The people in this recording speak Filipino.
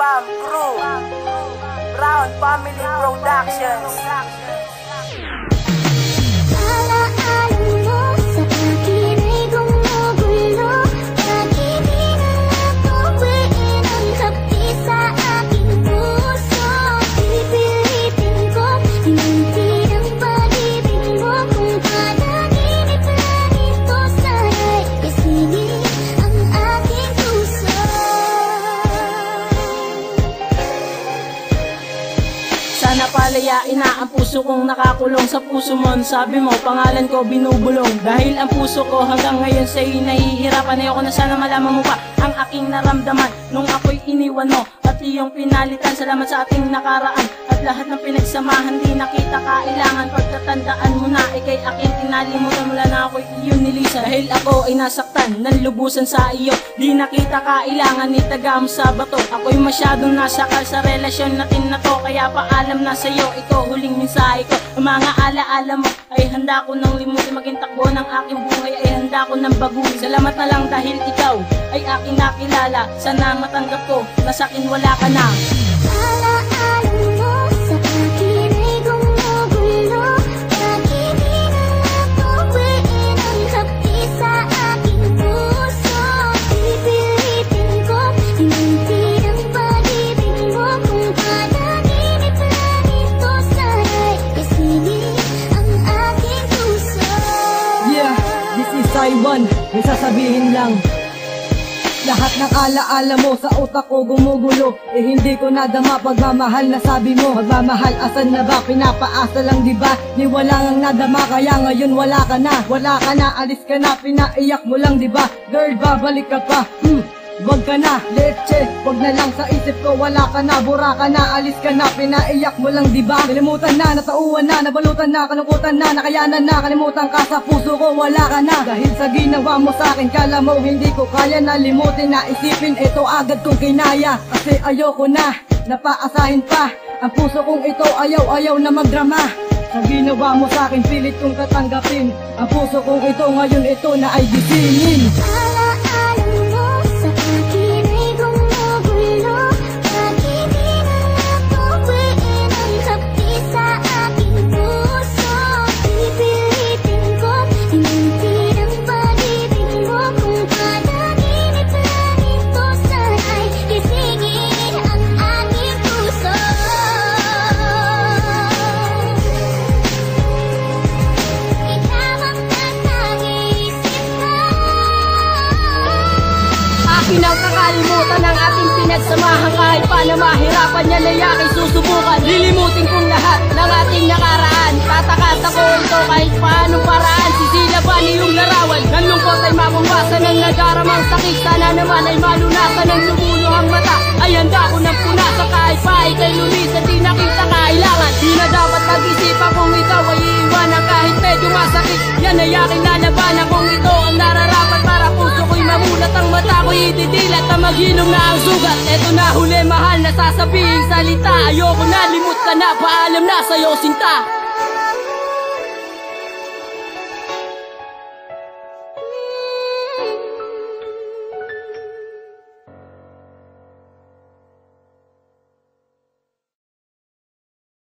Fam Crew, Brown Family Productions. Sana palayain na ang puso kong nakakulong sa puso mo. Sabi mo, pangalan ko binubulong. Dahil ang puso ko hanggang ngayon sa'yo nahihirapan. Ayoko na sana malaman mo pa ang aking naramdaman nung ako'y iniwan mo at iyong pinalitan. Salamat sa ating nakaraan at lahat ng pinagsamahan. Di nakita kailangan pagtatandaan mo na ikay aking inalimutan. Mula na ako'y iyong nilisan dahil ako ay nasaktan ng lubusan sa iyo. Di nakita kailangan itaga mo sa bato. Ako'y masyadong nasakal sa relasyon natin na to. Kaya paalam na sa'yo, ito huling mensahe ko. Ang mga alaala mo ay handa ko nang limutin. Maging takbo ng aking buhay ay handa ko nang baguhin. Salamat na lang dahil ikaw ay aking nakilala. Sana matanggap ko na sa'kin wala ka na. Alaala mo sa akin ay gumugulo. Bakit di na natuwiin ang kapi sa aking puso? Pipilitin ko, hinintid ang pag-ibig mo. Kung panaginip lang ito, sana'y isingin ang aking puso. Yeah, this is Taiwan, may sasabihin lang. Lahat ng alaala mo sa utak ko gumugulo. Eh hindi ko nadama pagmamahal na sabi mo. Magmamahal asan na ba? Pinapaasa lang diba? Ni wala ngang nadama kaya ngayon wala ka na. Wala ka na, alis ka na, pinaiyak mo lang diba? Girl, babalik ka pa, wag ka na, leche. Wag na lang sa isip ko, wala ka na, bura ka na, alis ka na, pinaiyak mo lang diba? Kalimutan na, natauan na, nabalutan na, kalungkutan na, nakayanan na, kalimutan ka sa puso ko, wala ka na. Dahil sa ginawa mo sa'kin, kala mo hindi ko kaya na limutin na isipin, ito agad kong kinaya. Kasi ayoko na, napaasahin pa, ang puso kong ito ayaw na magdrama. Sa ginawa mo sa'kin, pilit kong tatanggapin, ang puso kong ito ngayon ito na ay gisingin. Alaala mo sa akin ay gumugulo. Bakit di na natuwiin ang kapi sa aking puso? Pipilitin ko, hinintid ang pag-ibig mo. Kung panaginip lang ito, sana'y gisingin ang aking puso. Ikaw ang nag-iisip ko. Akin ang kakalimutan ng ating pinagsamahan. Kahit paano mahirapan yan ay aking susubukan. Lilimutin kong lahat ng ating nakaraan. Tatakas ako ito kahit paanong paraan. Sisilaban iyong larawan ng lungkot ay mabawasan ng nagaramang sakit. Sana naman ay malunasan ng lumuluhang mata. Ay handa ko ng punasan kahit pa ikay lumisan. Di nakita kailangan, di na dapat mag-isipan kung ikaw ay iiwanan. Kahit medyo masakit, yan ay aking lalabanan. Kung ito ang nararapat para puso ko'y mamulat. Ang mata ko'y ididilat na maghilom na ang sugat. Eto na huli mahal na sasabihin salita. Ayoko na, limot ka na, paalam na sa'yo sinta.